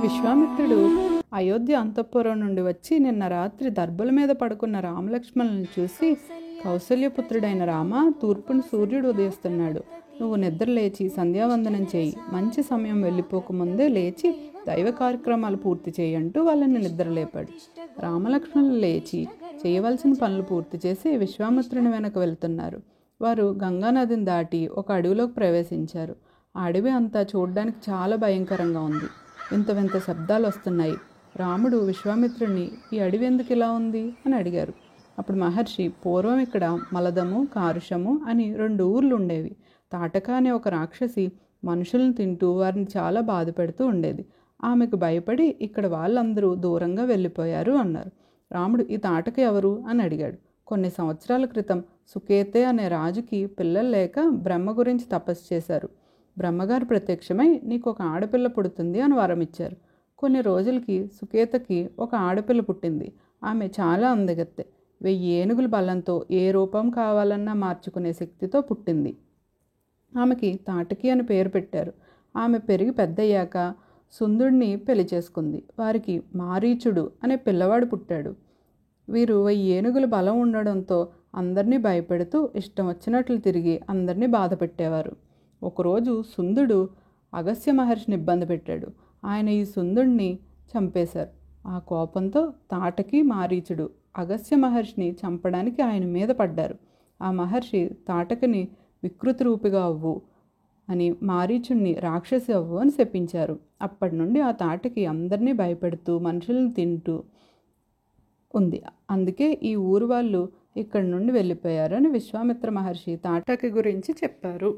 విశ్వామిత్రుడు అయోధ్య అంతఃపురం నుండి వచ్చి నిన్న రాత్రి దర్భల మీద పడుకున్న రామలక్ష్మణులను చూసి, కౌసల్యపుత్రుడైన రామ, తూర్పున సూర్యుడు ఉదయిస్తున్నాడు. నువ్వు నిద్ర లేచి సంధ్యావందనం చేయి. మంచి సమయం వెళ్ళిపోకముందే లేచి దైవ కార్యక్రమాలు పూర్తి చేయంటూ వాళ్ళని నిద్రలేపాడు. రామలక్ష్మణులు లేచి చేయవలసిన పనులు పూర్తి చేసి విశ్వామిత్రుని వెనక వెళ్తున్నారు. వారు గంగానదిని దాటి ఒక అడవిలోకి ప్రవేశించారు. ఆ అడవి అంతా చూడడానికి చాలా భయంకరంగా ఉంది. వింత వింత శబ్దాలు వస్తున్నాయి. రాముడు విశ్వామిత్రుని, ఈ అడవి ఎందుకు ఇలా ఉంది అని అడిగారు. అప్పుడు మహర్షి, పూర్వం ఇక్కడ మలదము, కారుషము అని 2 ఊర్లు ఉండేవి. తాటక అనే ఒక రాక్షసి మనుషులను తింటూ వారిని చాలా బాధ పెడుతూ ఉండేది. ఆమెకు భయపడి ఇక్కడ వాళ్ళందరూ దూరంగా వెళ్ళిపోయారు అన్నారు. రాముడు, ఈ తాటక ఎవరు అని అడిగాడు. కొన్ని సంవత్సరాల క్రితం సుకేతే అనే రాజుకి పిల్లలు లేక బ్రహ్మ గురించి తపస్సు చేశారు. బ్రహ్మగారు ప్రత్యక్షమై నీకు ఒక ఆడపిల్ల పుడుతుంది అని వరం ఇచ్చారు. కొన్ని రోజులకి సుకేతకి ఒక ఆడపిల్ల పుట్టింది. ఆమె చాలా అందగత్తె. 1000 ఏనుగుల బలంతో ఏ రూపం కావాలన్నా మార్చుకునే శక్తితో పుట్టింది. ఆమెకి తాటకి అని పేరు పెట్టారు. ఆమె పెరిగి పెద్దయ్యాక సుందుడిని పెళ్లి చేసుకుంది. వారికి మారీచుడు అనే పిల్లవాడు పుట్టాడు. వీరు 1000 ఏనుగుల బలం ఉండడంతో అందరినీ భయపెడుతూ ఇష్టం వచ్చినట్లు తిరిగి అందరినీ బాధ పెట్టేవారు. ఒకరోజు సుందుడు అగస్త్య మహర్షిని ఇబ్బంది పెట్టాడు. ఆయన ఈ సుందుడిని చంపేశారు. ఆ కోపంతో తాటకి, మారీచుడు అగస్త్య మహర్షిని చంపడానికి ఆయన మీద పడ్డారు. ఆ మహర్షి తాటకిని వికృతి రూపిగా అవ్వు అని, మారీచుడిని రాక్షసి అవ్వు అని శపించారు. అప్పటి నుండి ఆ తాటకి అందరినీ భయపెడుతూ మనుషులను తింటూ ఉంది. అందుకే ఈ ఊరు వాళ్ళు ఇక్కడి నుండి వెళ్ళిపోయారు అని విశ్వామిత్ర మహర్షి తాటకి గురించి చెప్పారు.